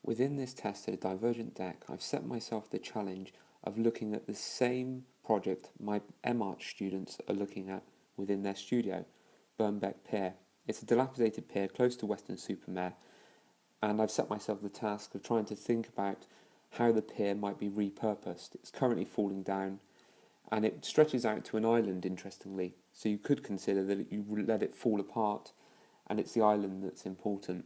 Within this test at a divergent deck, I've set myself the challenge of looking at the same project my M-Arch students are looking at within their studio, Birnbeck Pier. It's a dilapidated pier close to Weston-super-Mare, and I've set myself the task of trying to think about how the pier might be repurposed. It's currently falling down, and it stretches out to an island, interestingly, so you could consider that you let it fall apart, and it's the island that's important.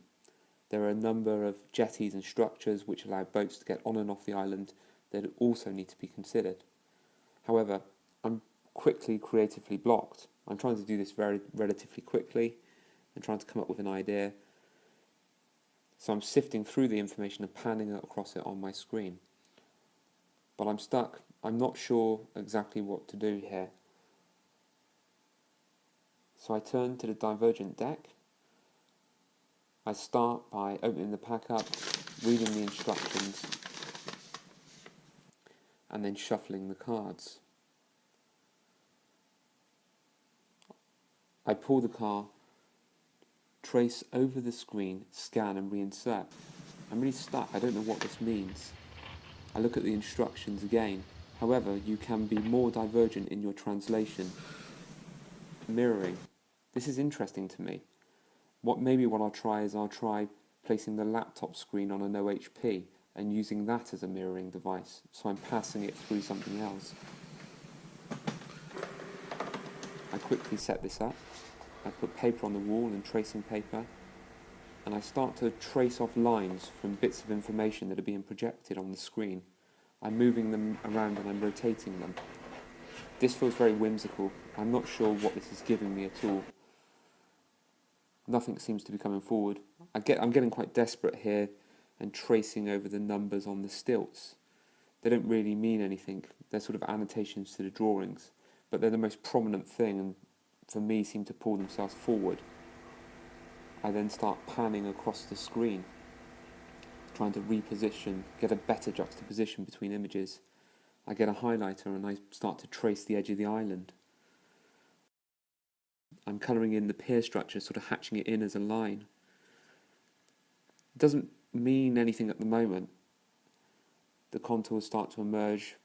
There are a number of jetties and structures which allow boats to get on and off the island that also need to be considered. However, I'm quickly creatively blocked. I'm trying to do this very relatively quickly and trying to come up with an idea. So I'm sifting through the information and panning across it on my screen. But I'm stuck. I'm not sure exactly what to do here. So I turn to the divergent deck. I start by opening the pack up, reading the instructions, and then shuffling the cards. I pull the card, trace over the screen, scan and reinsert. I'm really stuck, I don't know what this means. I look at the instructions again. However, you can be more divergent in your translation. Mirroring. This is interesting to me. What I'll try is placing the laptop screen on an OHP and using that as a mirroring device, so I'm passing it through something else. I quickly set this up. I put paper on the wall and tracing paper, and I start to trace off lines from bits of information that are being projected on the screen. I'm moving them around and I'm rotating them. This feels very whimsical. I'm not sure what this is giving me at all. Nothing seems to be coming forward. I'm getting quite desperate here and tracing over the numbers on the stilts. They don't really mean anything. They're sort of annotations to the drawings, but they're the most prominent thing and for me seem to pull themselves forward. I then start panning across the screen, trying to reposition, get a better juxtaposition between images. I get a highlighter and I start to trace the edge of the island. I'm colouring in the pier structure, sort of hatching it in as a line. It doesn't mean anything at the moment. The contours start to emerge.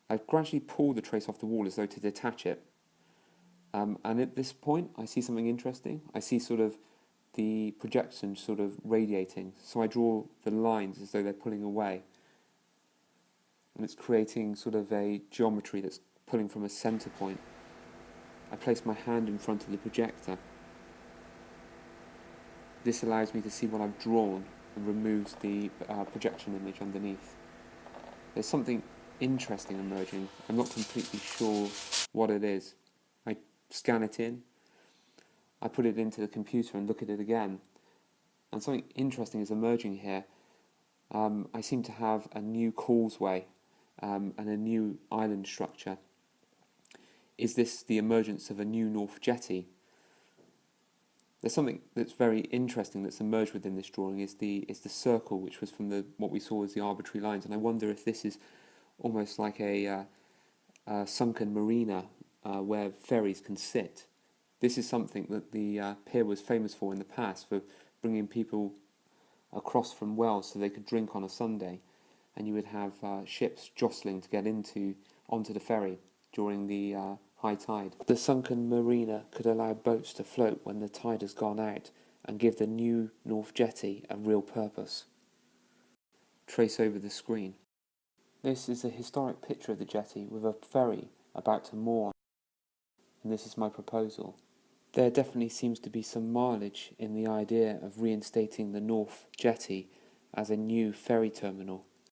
I gradually pull the trace off the wall as though to detach it. And at this point, I see something interesting. I see sort of the projection sort of radiating. So I draw the lines as though they're pulling away. And it's creating sort of a geometry that's pulling from a centre point. I place my hand in front of the projector. This allows me to see what I've drawn and removes the projection image underneath. There's something interesting emerging. I'm not completely sure what it is. I scan it in. I put it into the computer and look at it again. And something interesting is emerging here. I seem to have a new causeway and a new island structure. Is this the emergence of a new North Jetty? There's something that's very interesting that's emerged within this drawing is the circle, which was from what we saw as the arbitrary lines, and I wonder if this is almost like a sunken marina where ferries can sit. This is something that the pier was famous for in the past, for bringing people across from Wales so they could drink on a Sunday, and you would have ships jostling to get onto the ferry during the high tide. The sunken marina could allow boats to float when the tide has gone out and give the new North Jetty a real purpose. Trace over the screen. This is a historic picture of the jetty with a ferry about to moor, and this is my proposal. There definitely seems to be some mileage in the idea of reinstating the North Jetty as a new ferry terminal.